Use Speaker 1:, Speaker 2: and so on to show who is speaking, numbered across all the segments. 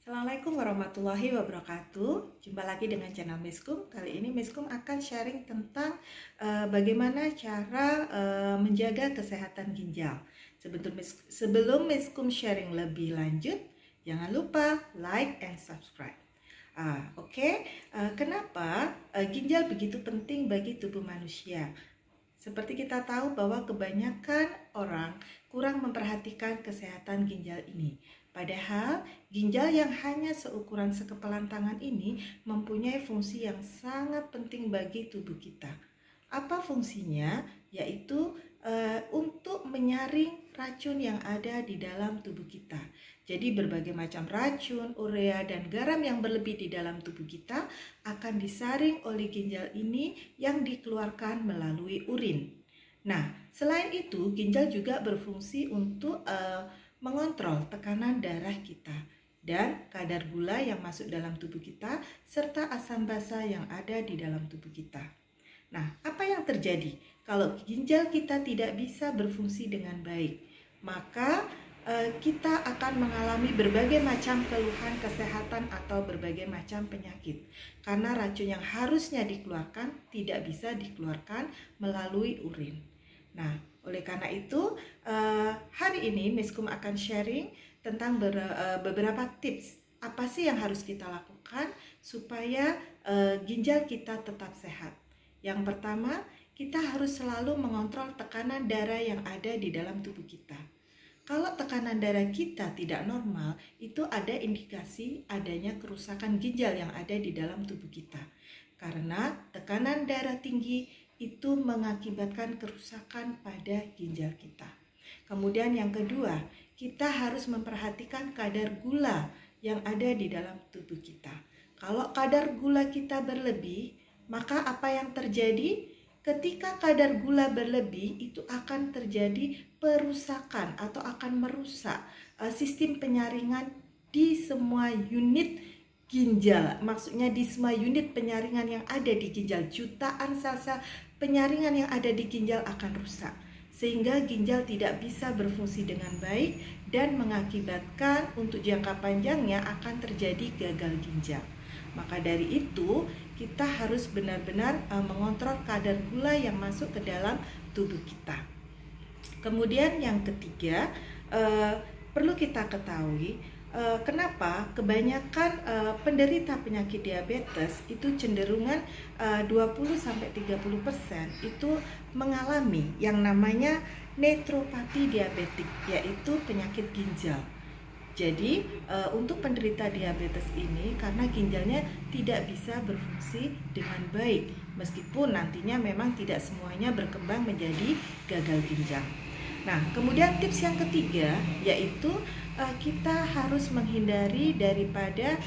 Speaker 1: Assalamualaikum warahmatullahi wabarakatuh. Jumpa lagi dengan channel Miskum. Kali ini Miskum akan sharing tentang bagaimana cara menjaga kesehatan ginjal. Sebelum Miskum sharing lebih lanjut, jangan lupa like and subscribe. Kenapa ginjal begitu penting bagi tubuh manusia? Seperti kita tahu bahwa kebanyakan orang kurang memperhatikan kesehatan ginjal ini. Padahal ginjal yang hanya seukuran sekepalan tangan ini mempunyai fungsi yang sangat penting bagi tubuh kita. Apa fungsinya? Yaitu untuk menyaring racun yang ada di dalam tubuh kita. Jadi berbagai macam racun, urea, dan garam yang berlebih di dalam tubuh kita akan disaring oleh ginjal ini yang dikeluarkan melalui urin. Nah, selain itu ginjal juga berfungsi untuk mengontrol tekanan darah kita dan kadar gula yang masuk dalam tubuh kita serta asam basa yang ada di dalam tubuh kita. Nah, apa yang terjadi kalau ginjal kita tidak bisa berfungsi dengan baik? Maka kita akan mengalami berbagai macam keluhan kesehatan atau berbagai macam penyakit karena racun yang harusnya dikeluarkan tidak bisa dikeluarkan melalui urin. Nah, oleh karena itu hari ini Miskum akan sharing tentang beberapa tips apa sih yang harus kita lakukan supaya ginjal kita tetap sehat. Yang pertama, kita harus selalu mengontrol tekanan darah yang ada di dalam tubuh kita. Kalau tekanan darah kita tidak normal, itu ada indikasi adanya kerusakan ginjal yang ada di dalam tubuh kita. Karena tekanan darah tinggi itu mengakibatkan kerusakan pada ginjal kita. Kemudian yang kedua, kita harus memperhatikan kadar gula yang ada di dalam tubuh kita. Kalau kadar gula kita berlebih, maka apa yang terjadi? Ketika kadar gula berlebih, itu akan terjadi perusakan atau akan merusak sistem penyaringan di semua unit ginjal. Maksudnya di semua unit penyaringan yang ada di ginjal, jutaan sel-sel penyaringan yang ada di ginjal akan rusak. Sehingga ginjal tidak bisa berfungsi dengan baik dan mengakibatkan untuk jangka panjangnya akan terjadi gagal ginjal. Maka dari itu kita harus benar-benar mengontrol kadar gula yang masuk ke dalam tubuh kita. Kemudian yang ketiga, perlu kita ketahui kenapa kebanyakan penderita penyakit diabetes itu cenderungan 20-30% itu mengalami yang namanya netropati diabetik, yaitu penyakit ginjal. Jadi untuk penderita diabetes ini karena ginjalnya tidak bisa berfungsi dengan baik, meskipun nantinya memang tidak semuanya berkembang menjadi gagal ginjal. Nah, kemudian tips yang ketiga yaitu kita harus menghindari daripada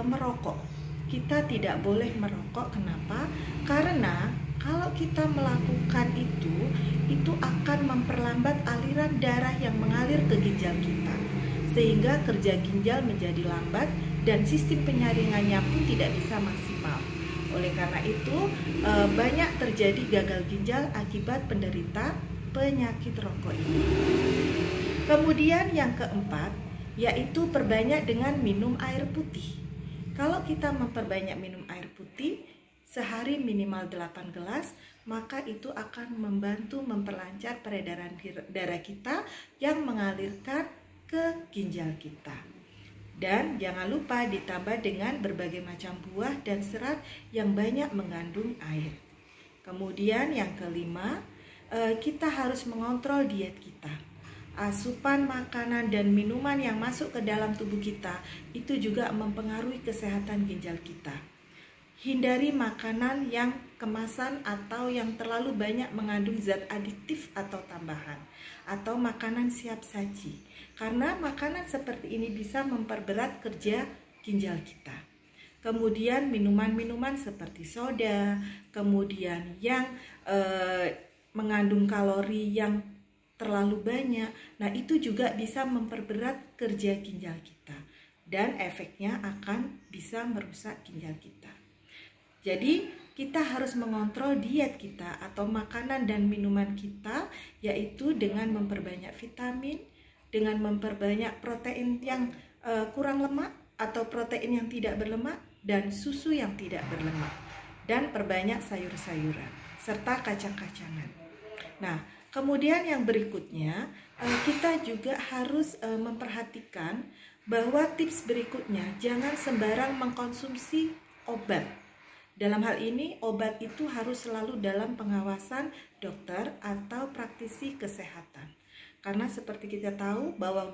Speaker 1: merokok. Kita tidak boleh merokok. Kenapa? Karena kalau kita melakukan itu akan memperlambat aliran darah yang mengalir ke ginjal kita, sehingga kerja ginjal menjadi lambat dan sistem penyaringannya pun tidak bisa maksimal. Oleh karena itu banyak terjadi gagal ginjal akibat penderita penyakit rokok ini. Kemudian yang keempat yaitu perbanyak dengan minum air putih. Kalau kita memperbanyak minum air putih sehari minimal 8 gelas, maka itu akan membantu memperlancar peredaran darah kita yang mengalirkan ke ginjal kita. Dan jangan lupa ditambah dengan berbagai macam buah dan serat yang banyak mengandung air. Kemudian yang kelima, kita harus mengontrol diet kita. Asupan makanan dan minuman yang masuk ke dalam tubuh kita itu juga mempengaruhi kesehatan ginjal kita. Hindari makanan yang kemasan atau yang terlalu banyak mengandung zat aditif atau tambahan, atau makanan siap saji, karena makanan seperti ini bisa memperberat kerja ginjal kita. Kemudian minuman-minuman seperti soda, kemudian yang mengandung kalori yang terlalu banyak, nah itu juga bisa memperberat kerja ginjal kita dan efeknya akan bisa merusak ginjal kita. Jadi kita harus mengontrol diet kita atau makanan dan minuman kita, yaitu dengan memperbanyak vitamin, dengan memperbanyak protein yang kurang lemak, atau protein yang tidak berlemak dan susu yang tidak berlemak. Dan perbanyak sayur-sayuran serta kacang-kacangan. Nah, kemudian yang berikutnya kita juga harus memperhatikan bahwa tips berikutnya jangan sembarang mengkonsumsi obat. Dalam hal ini obat itu harus selalu dalam pengawasan dokter atau praktisi kesehatan. Karena seperti kita tahu bahwa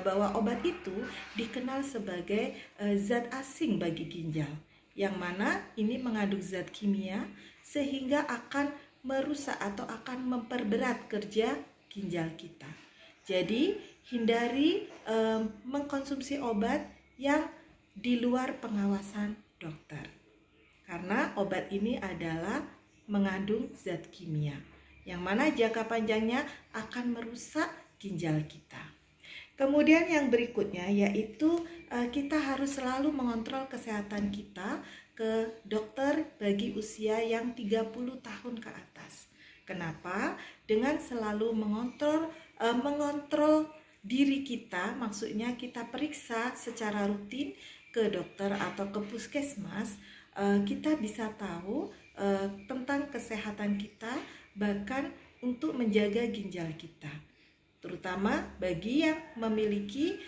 Speaker 1: bahwa obat itu dikenal sebagai zat asing bagi ginjal, yang mana ini mengandung zat kimia sehingga akan merusak atau akan memperberat kerja ginjal kita. Jadi hindari mengkonsumsi obat yang di luar pengawasan dokter, karena obat ini adalah mengandung zat kimia yang mana jangka panjangnya akan merusak ginjal kita. Kemudian yang berikutnya yaitu kita harus selalu mengontrol kesehatan kita ke dokter bagi usia yang 30 tahun ke atas. Kenapa? Dengan selalu mengontrol diri kita, maksudnya kita periksa secara rutin ke dokter atau ke puskesmas, kita bisa tahu tentang kesehatan kita, bahkan untuk menjaga ginjal kita, terutama bagi yang memiliki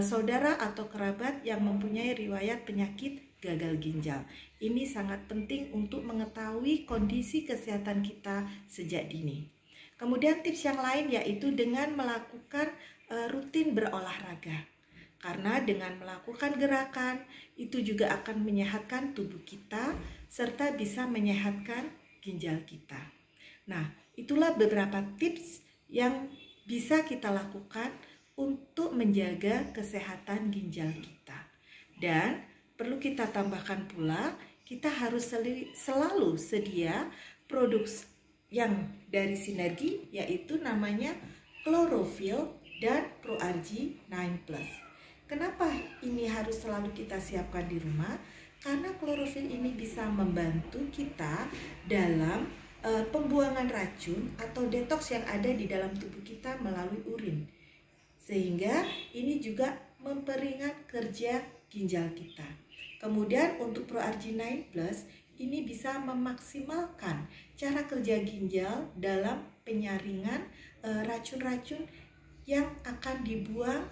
Speaker 1: saudara atau kerabat yang mempunyai riwayat penyakit gagal ginjal. Ini sangat penting untuk mengetahui kondisi kesehatan kita sejak dini. Kemudian tips yang lain yaitu dengan melakukan rutin berolahraga. Karena dengan melakukan gerakan itu juga akan menyehatkan tubuh kita serta bisa menyehatkan ginjal kita. Nah, itulah beberapa tips yang bisa kita lakukan untuk menjaga kesehatan ginjal kita. Dan perlu kita tambahkan pula, kita harus selalu sedia produk yang dari Sinergi, yaitu namanya Chlorophyll dan ProArgi 9+. Kenapa ini harus selalu kita siapkan di rumah? Karena klorofil ini bisa membantu kita dalam pembuangan racun atau detoks yang ada di dalam tubuh kita melalui urin. Sehingga ini juga memperingat kerja ginjal kita. Kemudian untuk ProArgi 9+, ini bisa memaksimalkan cara kerja ginjal dalam penyaringan racun-racun yang akan dibuang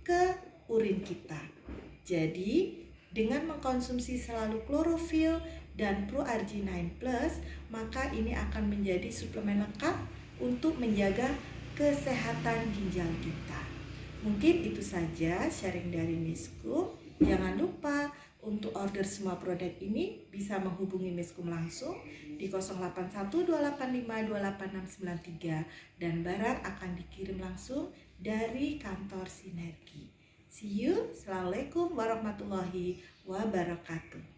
Speaker 1: ke urin kita. Jadi dengan mengkonsumsi selalu klorofil dan ProArgi 9+, maka ini akan menjadi suplemen lengkap untuk menjaga kesehatan ginjal kita. Mungkin itu saja sharing dari Miskum. Jangan lupa untuk order semua produk ini bisa menghubungi Miskum langsung di 081285289693 dan barang akan dikirim langsung dari kantor Sinergi. See you. Assalamualaikum warahmatullahi wabarakatuh.